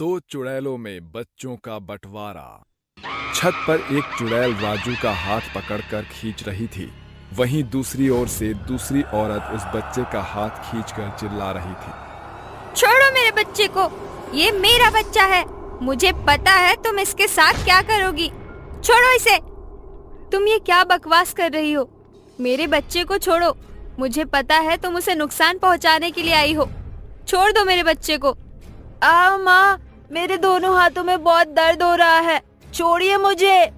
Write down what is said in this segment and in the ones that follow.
दो चुड़ैलों में बच्चों का बंटवारा। छत पर एक चुड़ैल राजू का हाथ पकड़कर खींच रही थी। वहीं दूसरी ओर से दूसरी औरत उस बच्चे का हाथ खींचकर चिल्ला रही थी, छोड़ो मेरे बच्चे को, ये मेरा बच्चा है। मुझे पता है तुम इसके साथ क्या करोगी। छोड़ो इसे। तुम ये क्या बकवास कर रही हो? मेरे बच्चे को छोड़ो। मुझे पता है तुम उसे नुकसान पहुंचाने के लिए आई हो। छोड़ दो मेरे बच्चे को। माँ, मेरे दोनों हाथों में बहुत दर्द हो रहा है, छोड़िए मुझे।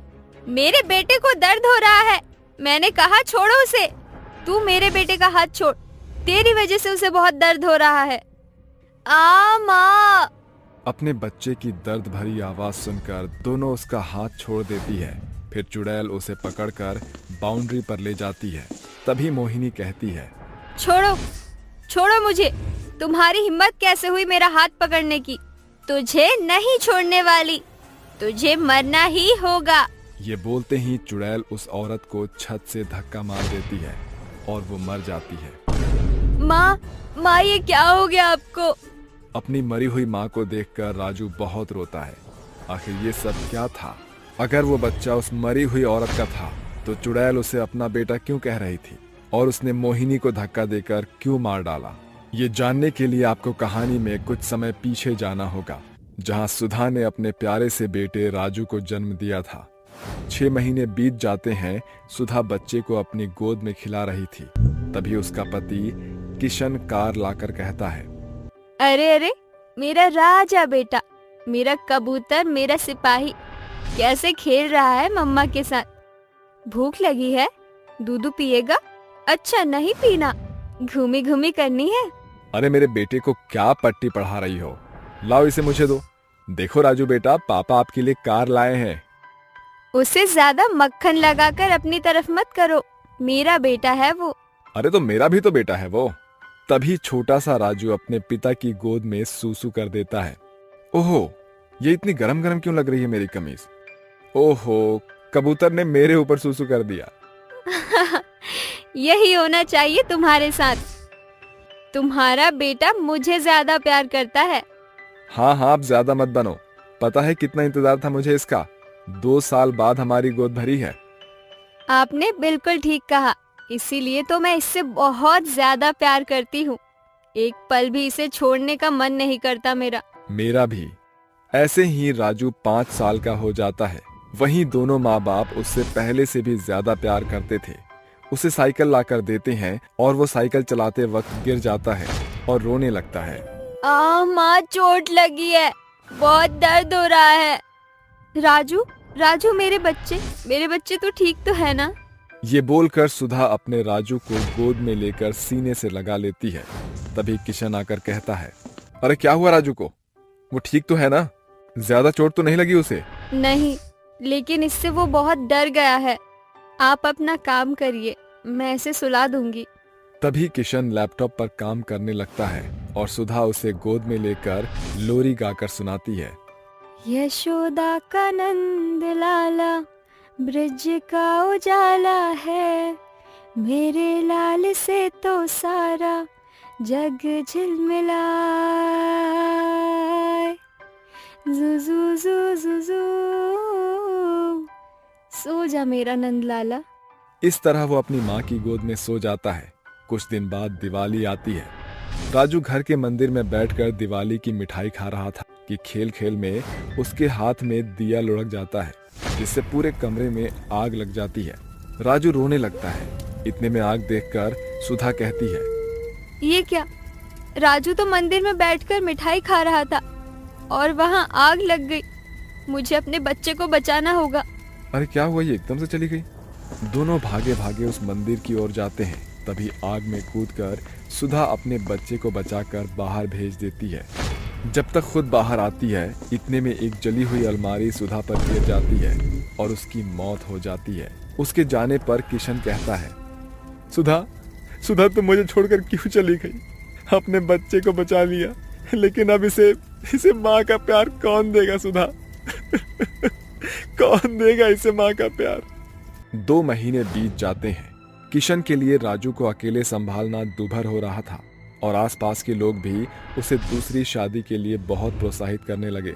मेरे बेटे को दर्द हो रहा है, मैंने कहा छोड़ो उसे। तू मेरे बेटे का हाथ छोड़, तेरी वजह से उसे बहुत दर्द हो रहा है। माँ। अपने बच्चे की दर्द भरी आवाज सुनकर दोनों उसका हाथ छोड़ देती है। फिर चुड़ैल उसे पकड़कर बाउंड्री पर ले जाती है। तभी मोहिनी कहती है, छोड़ो, छोड़ो मुझे। तुम्हारी हिम्मत कैसे हुई मेरा हाथ पकड़ने की? तुझे नहीं छोड़ने वाली, तुझे मरना ही होगा। ये बोलते ही चुड़ैल उस औरत को छत से धक्का मार देती है और वो मर जाती है। माँ, ये क्या हो गया आपको? अपनी मरी हुई माँ को देखकर राजू बहुत रोता है। आखिर ये सब क्या था? अगर वो बच्चा उस मरी हुई औरत का था तो चुड़ैल उसे अपना बेटा क्यों कह रही थी और उसने मोहिनी को धक्का देकर क्यों मार डाला? ये जानने के लिए आपको कहानी में कुछ समय पीछे जाना होगा, जहां सुधा ने अपने प्यारे से बेटे राजू को जन्म दिया था। 6 महीने बीत जाते हैं। सुधा बच्चे को अपनी गोद में खिला रही थी। तभी उसका पति किशन कार लाकर कहता है, अरे अरे, मेरा राजा बेटा, मेरा कबूतर, मेरा सिपाही कैसे खेल रहा है मम्मा के साथ। भूख लगी है? दूध पिएगा? अच्छा, नहीं पीना, घूमी घूमी करनी है। अरे मेरे बेटे को क्या पट्टी पढ़ा रही हो? लाओ इसे मुझे दो। देखो राजू बेटा, पापा आपके लिए कार लाए हैं। उसे ज्यादा मक्खन लगाकर अपनी तरफ मत करो, मेरा बेटा है वो। अरे तो मेरा भी तो बेटा है वो। तभी छोटा सा राजू अपने पिता की गोद में सूसू कर देता है। ओहो, ये इतनी गरम गरम क्यों लग रही है मेरी कमीज? ओहो, कबूतर ने मेरे ऊपर सूसू कर दिया। यही होना चाहिए तुम्हारे साथ। तुम्हारा बेटा मुझे ज्यादा प्यार करता है। हाँ हाँ, आप ज्यादा मत बनो। पता है कितना इंतजार था मुझे इसका? 2 साल बाद हमारी गोद भरी है। आपने बिल्कुल ठीक कहा, इसीलिए तो मैं इससे बहुत ज्यादा प्यार करती हूँ। एक पल भी इसे छोड़ने का मन नहीं करता मेरा। मेरा भी। ऐसे ही राजू 5 साल का हो जाता है। वहीं दोनों माँ बाप उससे पहले से भी ज्यादा प्यार करते थे। उसे साइकिल लाकर देते हैं और वो साइकिल चलाते वक्त गिर जाता है और रोने लगता है। माँ, चोट लगी है, बहुत दर्द हो रहा है। राजू, राजू, मेरे बच्चे तो ठीक तो है ना? ये बोलकर सुधा अपने राजू को गोद में लेकर सीने से लगा लेती है। तभी किशन आकर कहता है, अरे क्या हुआ राजू को? वो ठीक तो है ना? ज्यादा चोट तो नहीं लगी उसे? नहीं, लेकिन इससे वो बहुत डर गया है। आप अपना काम करिए, मैं इसे सुला दूंगी। तभी किशन लैपटॉप पर काम करने लगता है और सुधा उसे गोद में लेकर लोरी गाकर सुनाती है। यशोदा का नंद लाला, ब्रज का उजाला है, मेरे लाल से तो सारा जग झिलमिलाए। जुजू, सो जा मेरा नंद लाला। इस तरह वो अपनी माँ की गोद में सो जाता है। कुछ दिन बाद दिवाली आती है। राजू घर के मंदिर में बैठकर दिवाली की मिठाई खा रहा था कि खेल खेल में उसके हाथ में दिया लुढ़क जाता है, जिससे पूरे कमरे में आग लग जाती है। राजू रोने लगता है। इतने में आग देखकर सुधा कहती है, ये क्या? राजू तो मंदिर में बैठकर मिठाई खा रहा था और वहाँ आग लग गई। मुझे अपने बच्चे को बचाना होगा। अरे क्या हुआ? ये एकदम से चली गई। दोनों भागे भागे उस मंदिर की ओर जाते हैं। तभी आग में कूदकर सुधा अपने बच्चे को बचाकर बाहर भेज देती है। जब तक खुद बाहर आती है, इतने में एक जली हुई अलमारी सुधा पर गिर जाती है और उसकी मौत हो जाती है। उसके जाने पर किशन कहता है, सुधा, सुधा तुम मुझे छोड़कर क्यों चली गई? अपने बच्चे को बचा लिया, लेकिन अब इसे माँ का प्यार कौन देगा सुधा? कौन देगा इसे माँ का प्यार? 2 महीने बीत जाते हैं। किशन के लिए राजू को अकेले संभालना दूभर हो रहा था और आसपास के लोग भी उसे दूसरी शादी के लिए बहुत प्रोत्साहित करने लगे,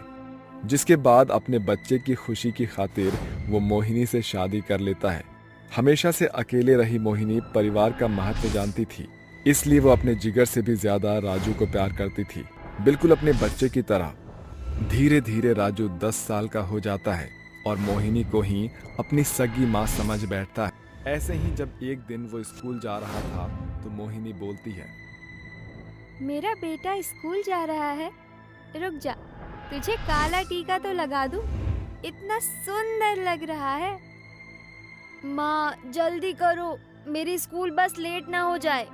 जिसके बाद अपने बच्चे की खुशी की खातिर वो मोहिनी से शादी कर लेता है। हमेशा से अकेले रही मोहिनी परिवार का महत्व जानती थी, इसलिए वो अपने जिगर से भी ज्यादा राजू को प्यार करती थी, बिल्कुल अपने बच्चे की तरह। धीरे धीरे राजू 10 साल का हो जाता है और मोहिनी को ही अपनी सगी माँ समझ बैठता है। ऐसे ही जब एक दिन वो स्कूल जा रहा था तो मोहिनी बोलती है, मेरा बेटा स्कूल जा रहा है, रुक जा, तुझे काला टीका तो लगा दूं, इतना सुंदर लग रहा है। माँ जल्दी करो, मेरी स्कूल बस लेट ना हो जाए।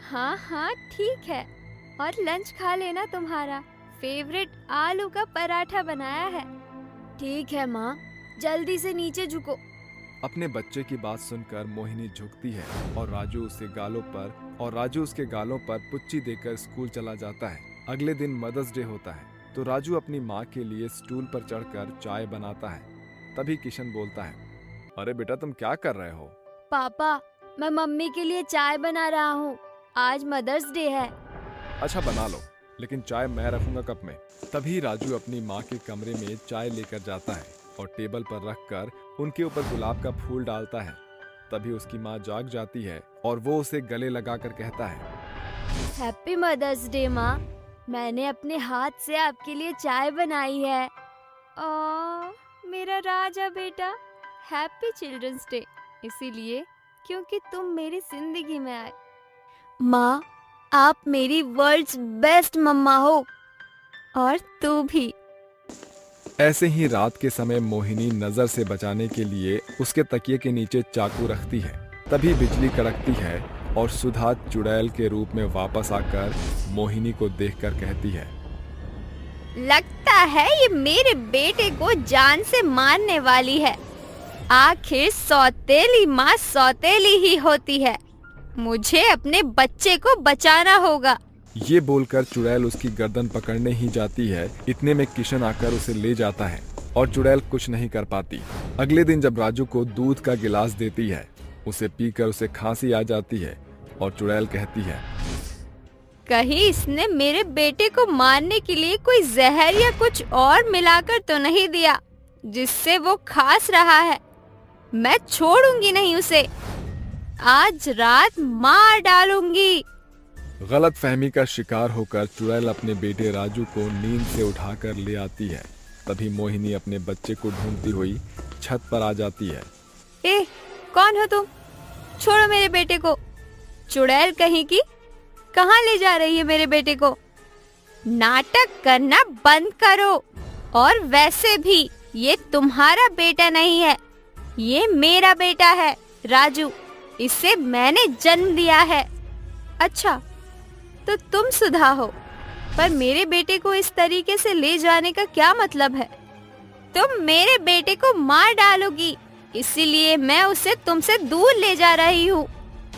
हाँ हाँ ठीक है, और लंच खा लेना, तुम्हारा फेवरेट आलू का पराठा बनाया है। ठीक है माँ, जल्दी से नीचे झुको। अपने बच्चे की बात सुनकर मोहिनी झुकती है और राजू उसके गालों पर पुच्ची देकर स्कूल चला जाता है। अगले दिन मदर्स डे होता है तो राजू अपनी माँ के लिए स्टूल पर चढ़कर चाय बनाता है। तभी किशन बोलता है, अरे बेटा तुम क्या कर रहे हो? पापा, मैं मम्मी के लिए चाय बना रहा हूँ, आज मदर्स डे है। अच्छा बना लो, लेकिन चाय मैं रखूंगा कप में। तभी राजू अपनी माँ के कमरे में चाय लेकर जाता है और टेबल पर रखकर उनके ऊपर गुलाब का फूल डालता है। तभी उसकी माँ जाग जाती है और वो उसे गले लगाकर कहता है, हैप्पी मदर्स डे माँ, मैंने अपने हाथ से आपके लिए चाय बनाई है। मेरा राजा बेटा, हैप्पी चिल्ड्रंस डे, इसीलिए क्योंकि तुम मेरी जिंदगी में आए। माँ, आप मेरी वर्ल्ड्स बेस्ट मम्मा हो, और तू भी। ऐसे ही रात के समय मोहिनी नजर से बचाने के लिए उसके तकिए के नीचे चाकू रखती है। तभी बिजली कड़कती है और सुधा चुड़ैल के रूप में वापस आकर मोहिनी को देखकर कहती है, लगता है ये मेरे बेटे को जान से मारने वाली है। आखिर सौतेली माँ सौतेली ही होती है, मुझे अपने बच्चे को बचाना होगा। ये बोलकर चुड़ैल उसकी गर्दन पकड़ने ही जाती है। इतने में किशन आकर उसे ले जाता है और चुड़ैल कुछ नहीं कर पाती। अगले दिन जब राजू को दूध का गिलास देती है, उसे पीकर उसे खांसी आ जाती है और चुड़ैल कहती है, कहीं इसने मेरे बेटे को मारने के लिए कोई जहर या कुछ और मिलाकर तो नहीं दिया जिससे वो खांस रहा है। मैं छोड़ूंगी नहीं उसे, आज रात मार डालूंगी। गलत फहमी का शिकार होकर चुड़ैल अपने बेटे राजू को नींद से उठाकर ले आती है। तभी मोहिनी अपने बच्चे को ढूंढती हुई छत पर आ जाती है। ए, कौन हो तुम? छोड़ो मेरे बेटे को। चुड़ैल कहीं की, कहाँ ले जा रही है मेरे बेटे को? नाटक करना बंद करो। और वैसे भी ये तुम्हारा बेटा नहीं है, ये मेरा बेटा है राजू, इसे मैंने जन्म दिया है। अच्छा, तो तुम सुधा हो, पर मेरे बेटे को इस तरीके से ले जाने का क्या मतलब है? तुम मेरे बेटे को मार डालोगी, इसीलिए मैं उसे तुमसे दूर ले जा रही हूँ।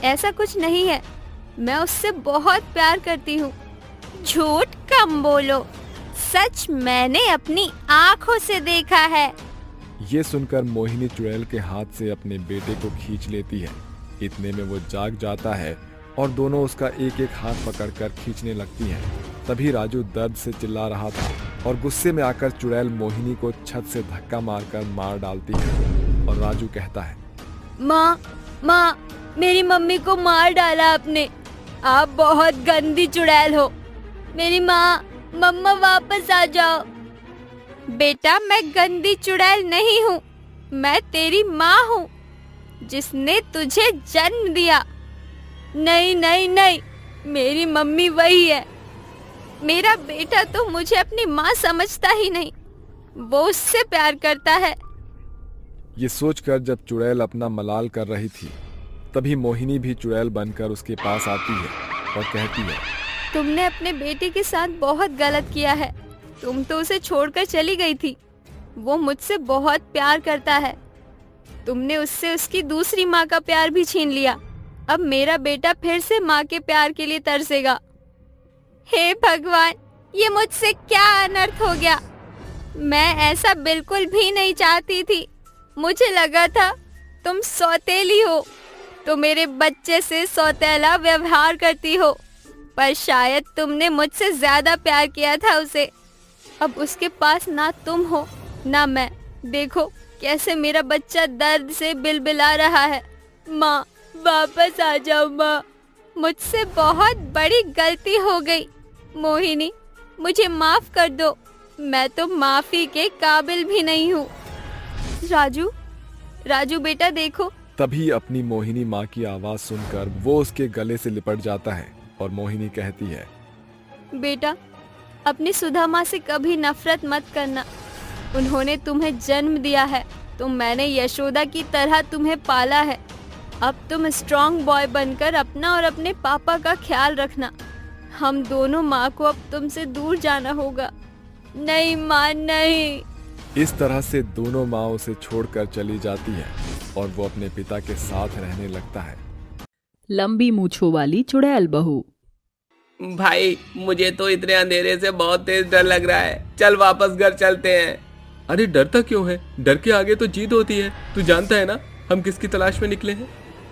ऐसा कुछ नहीं है, मैं उससे बहुत प्यार करती हूँ। झूठ कम बोलो, सच मैंने अपनी आँखों से देखा है। ये सुनकर मोहिनी चुड़ैल के हाथ से अपने बेटे को खींच लेती है। इतने में वो जाग जाता है और दोनों उसका एक एक हाथ पकड़कर खींचने लगती हैं। तभी राजू दर्द से चिल्ला रहा था और गुस्से में आकर चुड़ैल मोहिनी को छत से धक्का मारकर मार डालती है और राजू कहता है, माँ, मेरी मम्मी को मार डाला आपने। आप बहुत गंदी चुड़ैल हो। मेरी माँ, मम्मा वापस आ जाओ। बेटा, मैं गंदी चुड़ैल नहीं हूँ, मैं तेरी माँ हूँ जिसने तुझे जन्म दिया। नहीं नहीं नहीं, मेरी मम्मी वही है। मेरा बेटा तो मुझे अपनी माँ समझता ही नहीं, वो उससे प्यार करता है। ये सोचकर जब चुड़ैल अपना मलाल कर रही थी, तभी मोहिनी भी चुड़ैल बनकर उसके पास आती है और कहती है, तुमने अपने बेटे के साथ बहुत गलत किया है। तुम तो उसे छोड़कर चली गई थी, वो मुझसे बहुत प्यार करता है। तुमने उससे उसकी दूसरी माँ का प्यार भी छीन लिया। अब मेरा बेटा फिर से माँ के प्यार के लिए तरसेगा। हे भगवान, ये मुझसे क्या अनर्थ हो गया। मैं ऐसा बिल्कुल भी नहीं चाहती थी। मुझे लगा था तुम सौतेली हो तो मेरे बच्चे से सौतेला व्यवहार करती हो, पर शायद तुमने मुझसे ज्यादा प्यार किया था उसे। अब उसके पास ना तुम हो ना मैं। देखो कैसे मेरा बच्चा दर्द से बिलबिला रहा है। माँ वापस आ जाओ माँ, मुझसे बहुत बड़ी गलती हो गई। मोहिनी मुझे माफ कर दो, मैं तो माफी के काबिल भी नहीं हूँ। राजू, राजू बेटा देखो। तभी अपनी मोहिनी माँ की आवाज सुनकर वो उसके गले से लिपट जाता है और मोहिनी कहती है, बेटा अपनी सुधा माँ से कभी नफरत मत करना। उन्होंने तुम्हें जन्म दिया है तो मैंने यशोदा की तरह तुम्हें पाला है। अब तुम स्ट्रॉन्ग बॉय बनकर अपना और अपने पापा का ख्याल रखना। हम दोनों माँ को अब तुमसे दूर जाना होगा। नहीं माँ नहीं। इस तरह से दोनों माँ उसे छोड़कर चली जाती है और वो अपने पिता के साथ रहने लगता है। लंबी मूंछों वाली चुड़ैल बहू। भाई मुझे तो इतने अंधेरे से बहुत तेज डर लग रहा है, चल वापस घर चलते हैं। अरे डरता क्यों है, डर के आगे तो जीत होती है। तू जानता है ना हम किसकी तलाश में निकले हैं?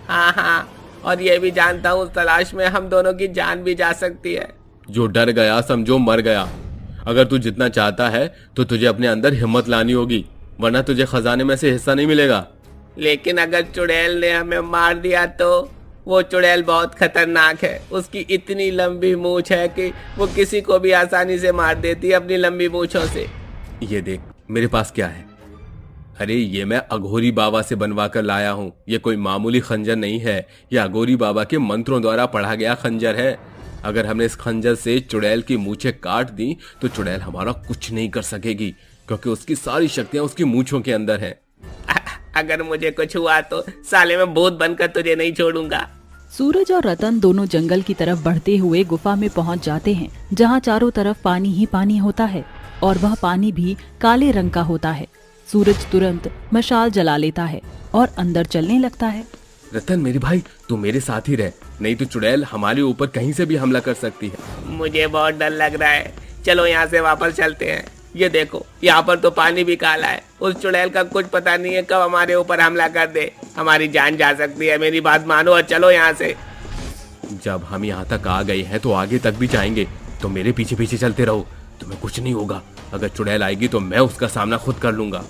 हाँ, और ये भी जानता हूँ उस तलाश में हम दोनों की जान भी जा सकती है। जो डर गया समझो मर गया। अगर तू जितना चाहता है तो तुझे अपने अंदर हिम्मत लानी होगी, वरना तुझे खजाने में से हिस्सा नहीं मिलेगा। लेकिन अगर चुड़ैल ने हमें मार दिया तो? वो चुड़ैल बहुत खतरनाक है, उसकी इतनी लंबी मूंछ है कि वो किसी को भी आसानी से मार देती है अपनी लंबी मूंछों से। ये देख मेरे पास क्या है। अरे ये मैं अघोरी बाबा से बनवा कर लाया हूँ। ये कोई मामूली खंजर नहीं है, ये अघोरी बाबा के मंत्रों द्वारा पढ़ा गया खंजर है। अगर हमने इस खंजर से चुड़ैल की मूछें काट दी तो चुड़ैल हमारा कुछ नहीं कर सकेगी, क्योंकि उसकी सारी शक्तियां उसकी मूछों के अंदर हैं। अगर मुझे कुछ हुआ तो साले में भूत बनकर तुझे नहीं छोड़ूंगा। सूरज और रतन दोनों जंगल की तरफ बढ़ते हुए गुफा में पहुंच जाते हैं, जहां चारों तरफ पानी ही पानी होता है और वह पानी भी काले रंग का होता है। सूरज तुरंत मशाल जला लेता है और अंदर चलने लगता है। रतन मेरे भाई तू मेरे साथ ही रह, नहीं तो चुड़ैल हमारे ऊपर कहीं से भी हमला कर सकती है। मुझे बहुत डर लग रहा है, चलो यहाँ से वापस चलते हैं। ये देखो यहाँ पर तो पानी भी काला है। उस चुड़ैल का कुछ पता नहीं है कब हमारे ऊपर हमला कर दे, हमारी जान जा सकती है। मेरी बात मानो और चलो यहाँ से। जब हम यहाँ तक आ गए हैं तो आगे तक भी जाएंगे, तो मेरे पीछे पीछे चलते रहो, तुम्हें कुछ नहीं होगा। अगर चुड़ैल आएगी तो मैं उसका सामना खुद कर लूंगा।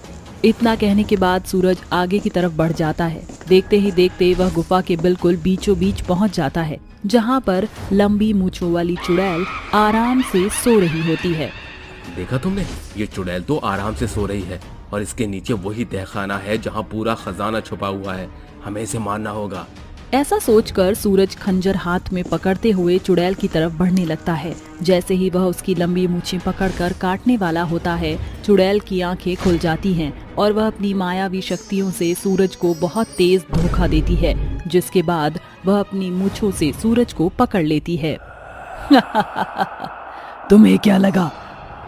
इतना कहने के बाद सूरज आगे की तरफ बढ़ जाता है। देखते ही देखते वह गुफा के बिल्कुल बीचों बीच पहुंच जाता है, जहां पर लंबी मूंछों वाली चुड़ैल आराम से सो रही होती है। देखा तुमने, ये चुड़ैल तो आराम से सो रही है और इसके नीचे वही तहखाना है जहां पूरा खजाना छुपा हुआ है। हमें इसे मारना होगा। ऐसा सोचकर सूरज खंजर हाथ में पकड़ते हुए चुड़ैल की तरफ बढ़ने लगता है। जैसे ही वह उसकी लंबी मूंछें पकड़कर काटने वाला होता है, चुड़ैल की आंखें खुल जाती हैं और वह अपनी मायावी शक्तियों से सूरज को बहुत तेज धोखा देती है, जिसके बाद वह अपनी मूंछों से सूरज को पकड़ लेती है। तुम्हें क्या लगा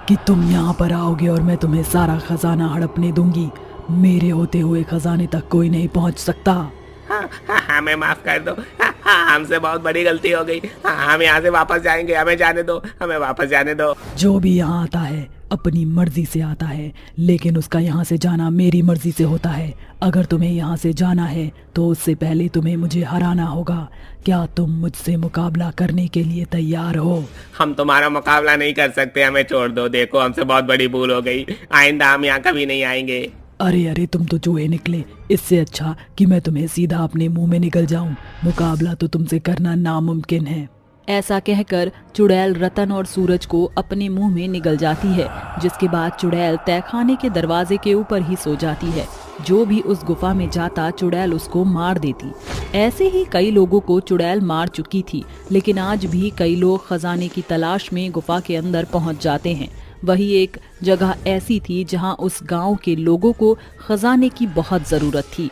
कि तुम यहाँ पर आओगे और मैं तुम्हें सारा खजाना हड़पने दूंगी? मेरे होते हुए खजाने तक कोई नहीं पहुँच सकता। हमें माफ कर दो, हमसे बहुत बड़ी गलती हो गई। हम यहाँ से वापस जाएंगे, हमें जाने दो, हमें वापस जाने दो। जो भी यहाँ आता है अपनी मर्जी से आता है, लेकिन उसका यहाँ से जाना मेरी मर्जी से होता है। अगर तुम्हें यहाँ से जाना है तो उससे पहले तुम्हें मुझे हराना होगा। क्या तुम मुझसे मुकाबला करने के लिए तैयार हो? हम तुम्हारा मुकाबला नहीं कर सकते, हमें छोड़ दो। देखो हमसे बहुत बड़ी भूल हो गई, आइंदा हम यहाँ कभी नहीं आएंगे। अरे अरे तुम तो चूहे निकले, इससे अच्छा कि मैं तुम्हें सीधा अपने मुंह में निकल जाऊं। मुकाबला तो तुमसे करना नामुमकिन है। ऐसा कहकर चुड़ैल रतन और सूरज को अपने मुंह में निगल जाती है, जिसके बाद चुड़ैल तहखाने के दरवाजे के ऊपर ही सो जाती है। जो भी उस गुफा में जाता चुड़ैल उसको मार देती। ऐसे ही कई लोगों को चुड़ैल मार चुकी थी, लेकिन आज भी कई लोग खजाने की तलाश में गुफा के अंदर पहुंच जाते हैं। वही एक जगह ऐसी थी जहां उस गांव के लोगों को खजाने की बहुत जरूरत थी।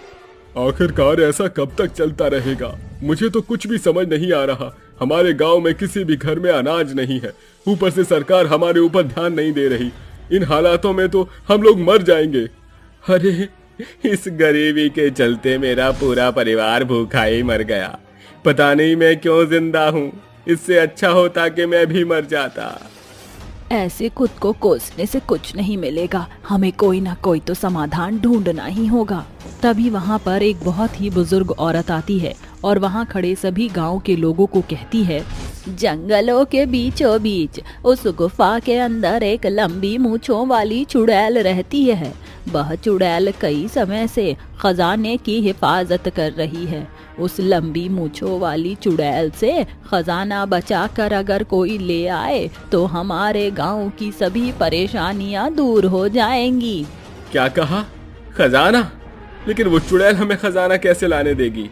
आखिरकार ऐसा कब तक चलता रहेगा? मुझे तो कुछ भी समझ नहीं आ रहा। हमारे गांव में किसी भी घर में अनाज नहीं है, ऊपर से सरकार हमारे ऊपर ध्यान नहीं दे रही। इन हालातों में तो हम लोग मर जाएंगे। अरे इस गरीबी के चलते मेरा पूरा परिवार भूखा ही मर गया। पता नहीं मैं क्यों जिंदा हूँ। इससे अच्छा होता कि मैं भी मर जाता। ऐसे खुद को कोसने से कुछ नहीं मिलेगा, हमें कोई ना कोई तो समाधान ढूंढना ही होगा। तभी वहाँ पर एक बहुत ही बुजुर्ग औरत आती है और वहाँ खड़े सभी गांव के लोगों को कहती है, जंगलों के बीचों बीच उस गुफा के अंदर एक लंबी मूंछों वाली चुड़ैल रहती है। वह चुड़ैल कई समय से खजाने की हिफाजत कर रही है। उस लंबी मूंछों वाली चुड़ैल से खजाना बचाकर अगर कोई ले आए तो हमारे गांव की सभी परेशानियां दूर हो जाएंगी। क्या कहा? खजाना? लेकिन वो चुड़ैल हमें खजाना कैसे लाने देगी?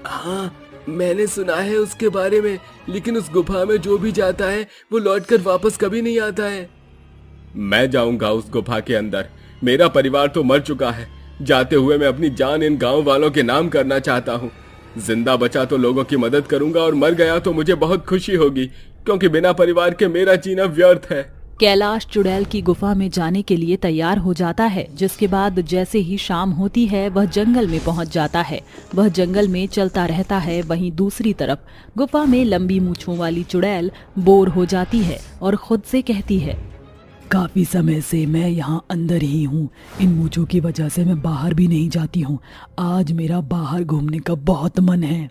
हाँ, मैंने सुना है उसके बारे में, लेकिन उस गुफा में जो भी जाता है वो लौटकर वापस कभी नहीं आता है। मैं जाऊंगा उस गुफा के अंदर। मेरा परिवार तो मर चुका है। जाते हुए मैं अपनी जान इन गांव वालों के नाम करना चाहता हूँ। जिंदा बचा तो लोगों की मदद करूंगा और मर गया तो मुझे बहुत खुशी होगी, क्योंकि बिना परिवार के मेरा जीना व्यर्थ है। कैलाश चुड़ैल की गुफा में जाने के लिए तैयार हो जाता है, जिसके बाद जैसे ही शाम होती है वह जंगल में पहुंच जाता है। वह जंगल में चलता रहता है। वहीं दूसरी तरफ गुफा में लंबी मूंछों वाली चुड़ैल बोर हो जाती है और खुद से कहती है, काफी समय से मैं यहाँ अंदर ही हूँ। इन मूंछों की वजह से मैं बाहर भी नहीं जाती हूँ। आज मेरा बाहर घूमने का बहुत मन है।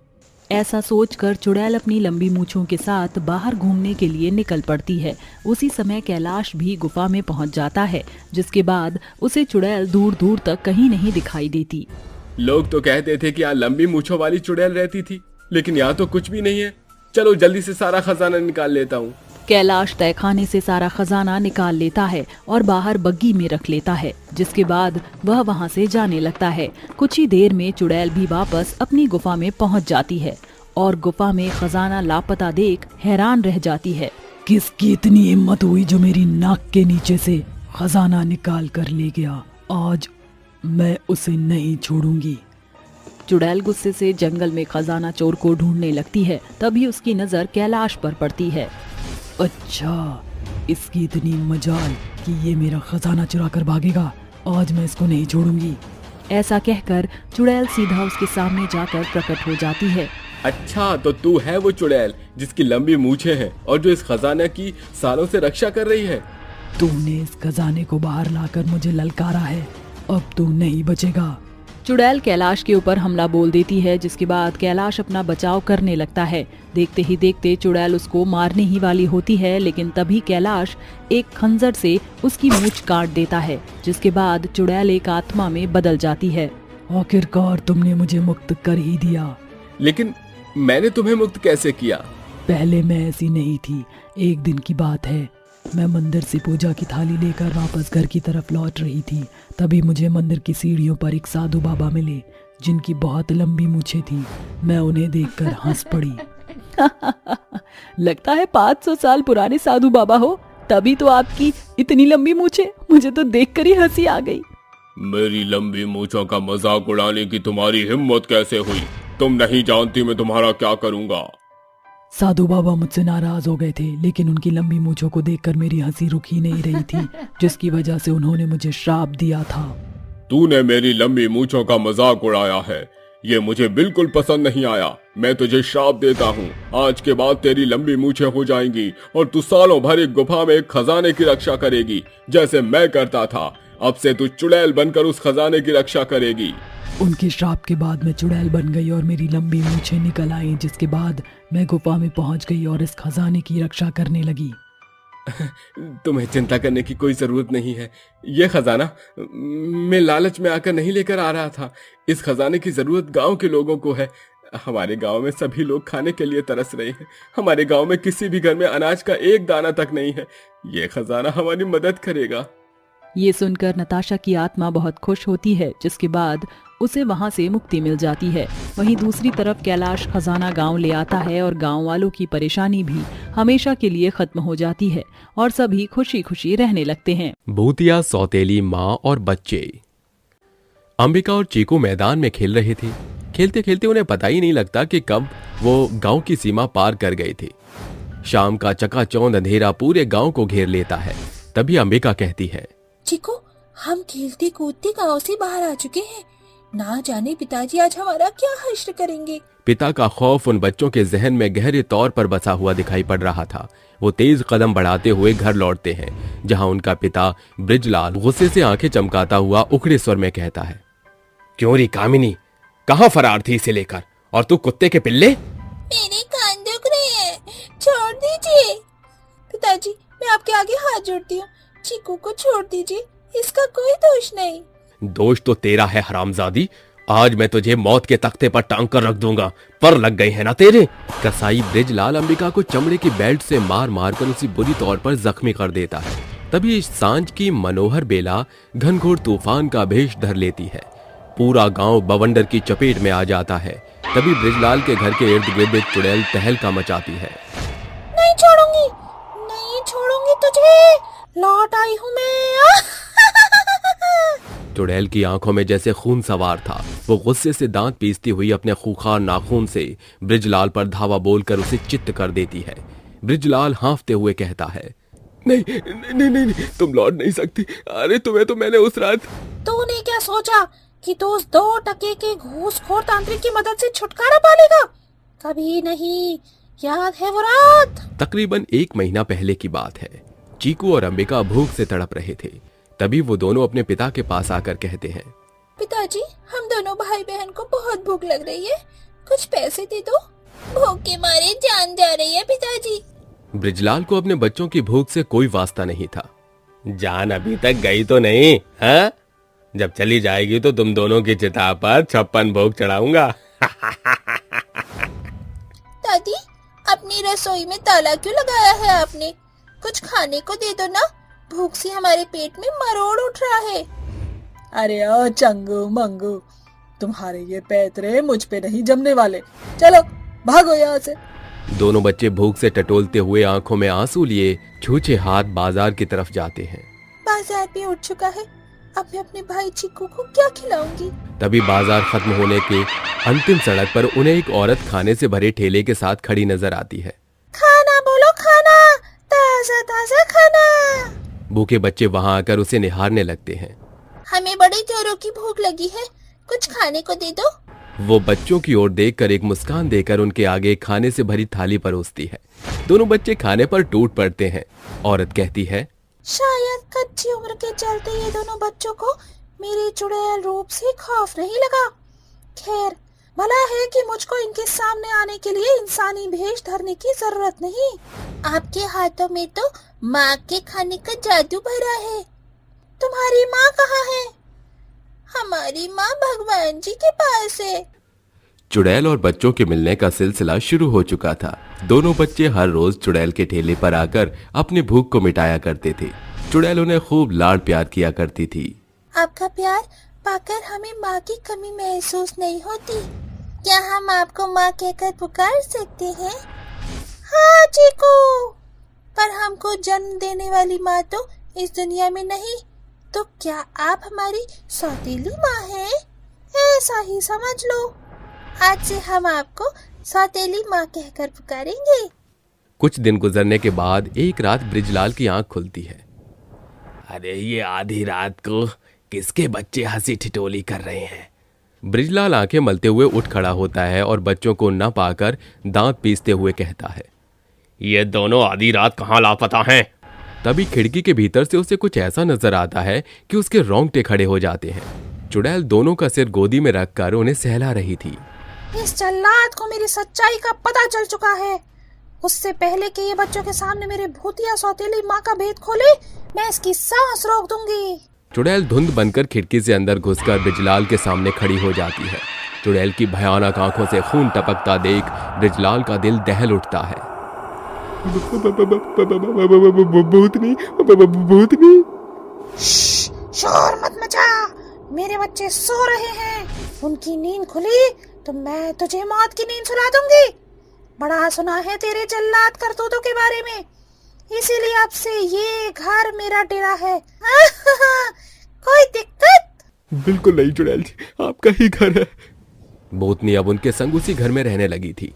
ऐसा सोचकर चुड़ैल अपनी लंबी मूंछों के साथ बाहर घूमने के लिए निकल पड़ती है। उसी समय कैलाश भी गुफा में पहुंच जाता है, जिसके बाद उसे चुड़ैल दूर दूर तक कहीं नहीं दिखाई देती। लोग तो कहते थे कि यहाँ लंबी मूंछों वाली चुड़ैल रहती थी, लेकिन यहाँ तो कुछ भी नहीं है। चलो जल्दी से सारा खजाना निकाल लेता हूँ। कैलाश तहखाने से सारा खजाना निकाल लेता है और बाहर बग्गी में रख लेता है, जिसके बाद वह वहां से जाने लगता है। कुछ ही देर में चुड़ैल भी वापस अपनी गुफा में पहुंच जाती है और गुफा में खजाना लापता देख हैरान रह जाती है। किसकी इतनी हिम्मत हुई जो मेरी नाक के नीचे से खजाना निकाल कर ले गया? आज मैं उसे नहीं छोड़ूंगी। चुड़ैल गुस्से से जंगल में खजाना चोर को ढूंढने लगती है। तभी उसकी नजर कैलाश पर पड़ती है। अच्छा, इसकी इतनी मजाल कि ये मेरा खजाना चुरा कर भागेगा। आज मैं इसको नहीं छोड़ूंगी। ऐसा कहकर चुड़ैल सीधा उसके सामने जाकर प्रकट हो जाती है। अच्छा, तो तू है वो चुड़ैल जिसकी लंबी मूछें हैं और जो इस खजाने की सालों से रक्षा कर रही है। तूने इस खजाने को बाहर लाकर मुझे ललकारा है, अब तू नहीं बचेगा। चुड़ैल कैलाश के ऊपर हमला बोल देती है, जिसके बाद कैलाश अपना बचाव करने लगता है। देखते ही देखते चुड़ैल उसको मारने ही वाली होती है, लेकिन तभी कैलाश एक खंजर से उसकी मूंछ काट देता है, जिसके बाद चुड़ैल एक आत्मा में बदल जाती है। आखिरकार तुमने मुझे मुक्त कर ही दिया। लेकिन मैंने तुम्हें मुक्त कैसे किया? पहले मैं ऐसी नहीं थी। एक दिन की बात है, मैं मंदिर से पूजा की थाली लेकर वापस घर की तरफ लौट रही थी। तभी मुझे मंदिर की सीढ़ियों पर एक साधु बाबा मिले, जिनकी बहुत लंबी मूछें थी। मैं उन्हें देखकर हंस पड़ी। लगता है 500 साल पुराने साधु बाबा हो, तभी तो आपकी इतनी लंबी मूछें। मुझे तो देखकर ही हंसी आ गई। मेरी लंबी मूछों का मजाक उड़ाने की तुम्हारी हिम्मत कैसे हुई? तुम नहीं जानती मैं तुम्हारा क्या करूंगा। साधु बाबा मुझसे नाराज हो गए थे, लेकिन उनकी लंबी मूंछों को देखकर मेरी हंसी रुक ही नहीं रही थी, जिसकी वजह से उन्होंने मुझे श्राप दिया था। तूने मेरी लंबी मूंछों का मजाक उड़ाया है, ये मुझे बिल्कुल पसंद नहीं आया। मैं तुझे श्राप देता हूँ, आज के बाद तेरी लंबी मूंछें हो जाएंगी और तू सालों भर एक गुफा में एक खजाने की रक्षा करेगी, जैसे मैं करता था। अब से तू चुड़ैल बनकर उस खजाने की रक्षा करेगी। उनके श्राप के बाद मैं चुड़ैल बन गई और मेरी लंबी मूंछें निकल आई, जिसके बाद मैं गुफा में पहुंच गई और इस खजाने की रक्षा करने लगी। तुम्हें चिंता करने की कोई जरूरत नहीं है। ये खजाना मैं लालच में आकर नहीं लेकर आ रहा था। इस खजाने की जरूरत गांव के लोगों को है। हमारे गांव में सभी लोग खाने के लिए तरस रहे हैं। हमारे गांव में किसी भी घर में अनाज का एक दाना तक नहीं है। ये खजाना हमारी मदद करेगा। ये सुनकर नताशा की आत्मा बहुत खुश होती है, जिसके बाद उसे वहां से मुक्ति मिल जाती है। वहीं दूसरी तरफ कैलाश खजाना गांव ले आता है और गांव वालों की परेशानी भी हमेशा के लिए खत्म हो जाती है और सभी खुशी खुशी रहने लगते हैं। भूतिया सौतेली माँ और बच्चे। अंबिका और चीकू मैदान में खेल रहे थे। खेलते खेलते उन्हें पता ही नहीं लगता कि कब वो गांव की सीमा पार कर गए थे। शाम का चकाचौंध अंधेरा पूरे गांव को घेर लेता है। तभी अंबिका कहती है, चिकू, हम खेलते कूदते गांव से बाहर आ चुके हैं। ना जाने पिताजी आज हमारा क्या हश्र करेंगे। पिता का खौफ उन बच्चों के जहन में गहरे तौर पर बसा हुआ दिखाई पड़ रहा था। वो तेज कदम बढ़ाते हुए घर लौटते हैं, जहां उनका पिता ब्रिजलाल गुस्से से आंखें चमकाता हुआ उखड़े स्वर में कहता है, क्यों री कामिनी, कहाँ फरार थी इसे लेकर? और तू कुत्ते के पिल्ले? मेरे कान दुख रहे हैं। छोड़ दीजिए। पिताजी, मैं आपके आगे हाथ जोड़ती हूँ, चीकू को छोड़ दीजिए, इसका कोई दोष नहीं। दोष तो तेरा है हरामजादी। आज मैं तुझे मौत के तख्ते पर टांग कर रख दूंगा। पर लग गए हैं ना तेरे। कसाई ब्रिजलाल अंबिका को चमड़े की बेल्ट से मार मार कर उसे बुरी तौर पर जख्मी कर देता है। तभी सांझ की मनोहर बेला घनघोर तूफान का भेष धर लेती है। पूरा गांव बवंडर की चपेट में आ जाता है। तभी ब्रिजलाल के घर के इर्द गिर्द एक चुड़ैल तहलका मचाती है। नहीं छोड़ूंगी, नहीं छोड़ूंगी तुझे, लौट आई हूँ मैं। चुड़ैल की आंखों में जैसे खून सवार था। वो गुस्से से दांत पीसती हुई अपने खूंखार नाखून से ब्रिजलाल पर धावा बोलकर उसे चित्त कर देती है। ब्रिजलाल हांफते हुए कहता है, नहीं नहीं नहीं, नहीं तुम लौट नहीं सकती। अरे तुम्हें तो मैंने उस रात। तूने क्या सोचा कि तू उस 2 टके के घूसखोर तांत्रिक की मदद से छुटकारा पा लेगा? कभी नहीं। याद है वो रात? तकरीबन 1 महीना पहले की बात है। चीकू और अंबिका भूख से तड़प रहे थे। तभी वो दोनों अपने पिता के पास आकर कहते हैं, पिताजी, हम दोनों भाई बहन को बहुत भूख लग रही है, कुछ पैसे दे दो, भूख के मारे जान जा रही है पिताजी। ब्रिजलाल को अपने बच्चों की भूख से कोई वास्ता नहीं था। जान अभी तक गई तो नहीं है? जब चली जाएगी तो तुम दोनों की चिता पर 56 भोग चढ़ाऊंगा। दादी, अपनी रसोई में ताला क्यों लगाया है आपने? कुछ खाने को दे दो ना, भूख से हमारे पेट में मरोड़ उठ रहा है। अरे ओ चंगू मंगू, तुम्हारे ये पैतरे मुझ पे नहीं जमने वाले। चलो भागो यहाँ से। दोनों बच्चे भूख से टटोलते हुए आंखों में आंसू लिए छूछे हाथ बाजार की तरफ जाते हैं। बाजार भी उठ चुका है, अब मैं अपने भाई चीकू को क्या खिलाऊंगी? तभी बाजार खत्म होने के अंतिम सड़क पर उन्हें एक औरत खाने से भरे ठेले के साथ खड़ी नजर आती है। खाना बोलो, खाना, ताजा ताजा खाना। भूखे बच्चे वहां आकर उसे निहारने लगते हैं। हमें बड़ी जोरों की भूख लगी है, कुछ खाने को दे दो। वो बच्चों की ओर देखकर एक मुस्कान देकर उनके आगे खाने से भरी थाली परोसती है। दोनों बच्चे खाने पर टूट पड़ते हैं। औरत कहती है, शायद कच्ची उम्र के चलते ये दोनों बच्चों को मेरे चुड़ैल रूप से खौफ नहीं लगा। खैर, भला है कि मुझको इनके सामने आने के लिए इंसानी भेष धरने की जरूरत नहीं। आपके हाथों में तो माँ के खाने का जादू भरा है। तुम्हारी माँ कहाँ है? हमारी माँ भगवान जी के पास है। चुड़ैल और बच्चों के मिलने का सिलसिला शुरू हो चुका था। दोनों बच्चे हर रोज चुड़ैल के ठेले पर आकर अपनी भूख को मिटाया करते थे। चुड़ैल उन्हें खूब लाड प्यार किया करती थी। आपका प्यार पाकर हमें माँ की कमी महसूस नहीं होती। क्या हम आपको माँ कहकर पुकार सकते हैं? हाँ चीकू, पर हमको जन्म देने वाली माँ तो इस दुनिया में नहीं, तो क्या आप हमारी सौतेली माँ हैं? ऐसा ही समझ लो। आज से हम आपको सौतेली माँ कहकर पुकारेंगे। कुछ दिन गुजरने के बाद एक रात ब्रिजलाल की आंख खुलती है। अरे ये आधी रात को किसके बच्चे हंसी ठिठोली कर रहे हैं? ब्रिजलाल आंखें मलते हुए उठ खड़ा होता है और बच्चों को न पाकर दांत पीसते हुए कहता है, ये दोनों आधी रात कहाँ लापता हैं? तभी खिड़की के भीतर से उसे कुछ ऐसा नजर आता है कि उसके रोंगटे खड़े हो जाते हैं। चुड़ैल दोनों का सिर गोदी में रखकर उन्हें सहला रही थी। इस जल्लाद को मेरी सच्चाई का पता चल चुका है। उससे पहले कि ये बच्चों के सामने मेरे भूतिया सौतेली माँ का भेद खोले, मैं इसकी सांस रोक दूंगी। चुड़ैल धुंध बनकर खिड़की से अंदर घुसकर ब्रिजलाल के सामने खड़ी हो जाती है। चुड़ैल की भयानक आंखों से खून टपकता देख ब्रिजलाल का दिल दहल उठता है। भूतनी, भूतनी। शोर मत मचा, मेरे बच्चे सो रहे हैं। उनकी नींद खुली तो मैं तुझे मौत की नींद सुला दूंगी। बड़ा सुना है तेरे जल्लाद करतूतों के बारे में, इसीलिए अब से ये घर मेरा डेरा है। कोई दिक्कत? बिल्कुल नहीं चुड़ैल जी, आपका ही घर है। भूतनी अब उनके संग उसी घर में रहने लगी थी।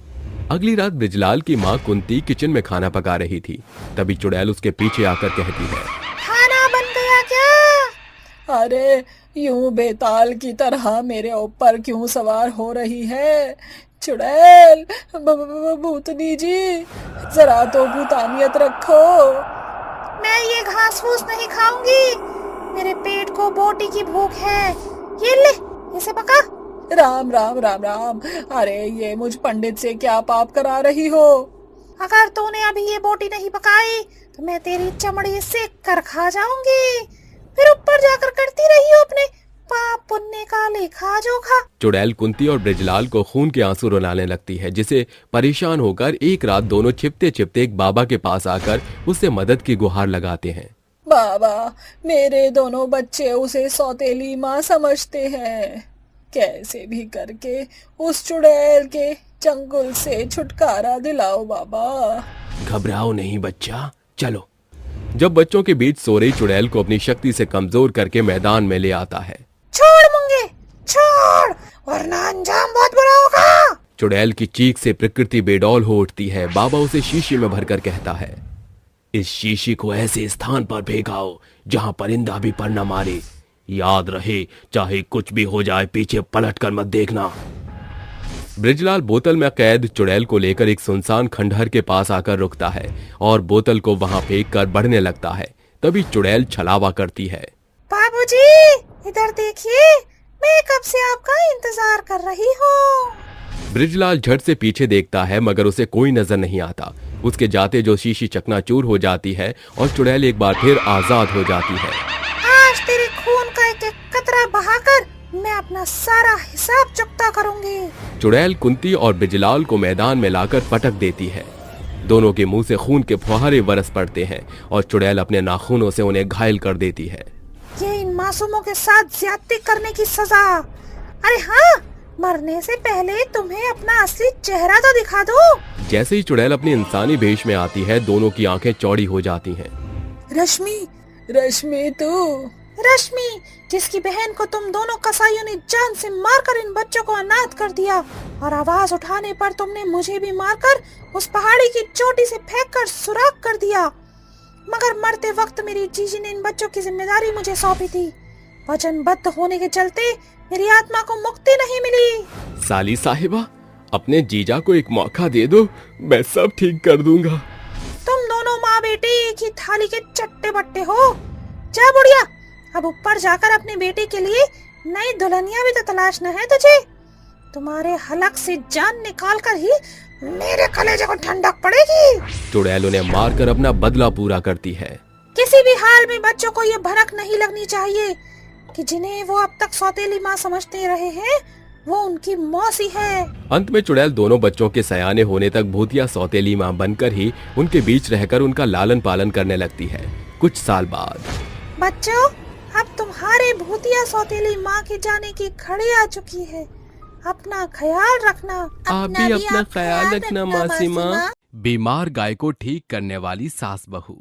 अगली रात ब्रिजलाल की माँ कुंती किचन में खाना पका रही थी। तभी चुड़ैल उसके पीछे आकर कहती है, खाना बन गया क्या? अरे यूं बेताल की तरह मेरे ऊपर क्यों सवार हो रही है? चुड़ैल, भूतनी जी, जरा तो भूतानियत रखो। मैं ये घास फूस नहीं खाऊंगी, मेरे पेट को बोटी की भूख है। ये ले, इसे पका। राम राम राम राम। अरे ये मुझ पंडित से क्या पाप करा रही हो? अगर तूने अभी ये बोटी नहीं पकाई तो मैं तेरी चमड़ी सेक कर खा जाऊंगी। फिर ऊपर जाकर करती रही हो अपने पाप पुण्य का लेखा जोखा। चुड़ैल कुंती और बृजलाल को खून के आंसू रुलाने लगती है, जिसे परेशान होकर एक रात दोनों छिपते छिपते एक बाबा के पास आकर उससे मदद की गुहार लगाते हैं। बाबा, मेरे दोनों बच्चे उसे सौतेली माँ समझते हैं। कैसे भी करके उस चुड़ैल के चंगुल से छुटकारा दिलाओ बाबा। घबराओ नहीं बच्चा, चलो। जब बच्चों के बीच सो रही चुड़ैल को अपनी शक्ति से कमजोर करके मैदान में ले आता है। छोड़ मुंगे, छोड़, वरना अंजाम बहुत बुरा होगा। चुड़ैल की चीख से प्रकृति बेडौल हो उठती है। बाबा उसे शीशी में भरकर कहता है, इस शीशी को ऐसे स्थान पर फेंकाओ जहां परिंदा भी पर न मारे। याद रहे, चाहे कुछ भी हो जाए, पीछे पलट कर मत देखना। बृजलाल बोतल में कैद चुड़ैल को लेकर एक सुनसान खंडहर के पास आकर रुकता है और बोतल को वहां फेंककर बढ़ने लगता है। तभी चुड़ैल छलावा करती है। बाबूजी, इधर देखिए, मैं कब से आपका इंतजार कर रही हूँ। बृजलाल झट से पीछे देखता है, मगर उसे कोई नजर नहीं आता। उसके जाते जो शीशी चकनाचूर हो जाती है और चुड़ैल एक बार फिर आजाद हो जाती है। आज तेरे खून का एक एक कतरा बहाकर मैं अपना सारा हिसाब चुकता करूंगी। चुड़ैल कुंती और बृजलाल को मैदान में लाकर पटक देती है। दोनों के मुंह से खून के फुहारे बरस पड़ते हैं और चुड़ैल अपने नाखूनों से उन्हें घायल कर देती है। ये इन मासूमों के साथ ज्यादती करने की सजा। अरे हाँ, मरने से पहले तुम्हें अपना असली चेहरा तो दिखा दो। जैसे ही चुड़ैल अपनी इंसानी भेष में आती है, दोनों की आंखें चौड़ी हो जाती हैं। रश्मि, रश्मि तू। रश्मि, जिसकी बहन को तुम दोनों कसाईयों ने जान से मारकर इन बच्चों को अनाथ कर दिया, और आवाज उठाने पर तुमने मुझे भी मारकर उस पहाड़ी की चोटी से फेंककर सुराख कर दिया। मगर मरते वक्त मेरी जीजी ने इन बच्चों की जिम्मेदारी मुझे सौंपी थी। वचनबद्ध होने के चलते मेरी आत्मा को मुक्ति नहीं मिली। साली साहिबा, अपने जीजा को एक मौका दे दो, मैं सब ठीक कर दूंगा। तुम दोनों माँ बेटे एक ही थाली के चट्टे बट्टे हो। जा बुढ़िया, अब ऊपर जाकर अपने बेटे के लिए नई दुल्हनिया भी तो तलाशना है तुझे। तुम्हारे हलक से जान निकाल कर ही मेरे कलेजे को ठंडक पड़ेगी। चुड़ैल उन्हें मारकर अपना बदला पूरा करती है। किसी भी हाल में बच्चों को ये भनक नहीं लगनी चाहिए कि जिन्हें वो अब तक सौतेली माँ समझते रहे हैं, वो उनकी मौसी है। अंत में चुड़ैल दोनों बच्चों के सयाने होने तक भूतिया सौतेली माँ बनकर ही उनके बीच रहकर उनका लालन पालन करने लगती है। कुछ साल बाद, बच्चों, अब तुम्हारे भूतिया सौतेली माँ के जाने की घड़ी आ चुकी है। अपना ख्याल रखना। आप भी अपना ख्याल रखना मासी माँ। बीमार गाय को ठीक करने वाली सास बहू।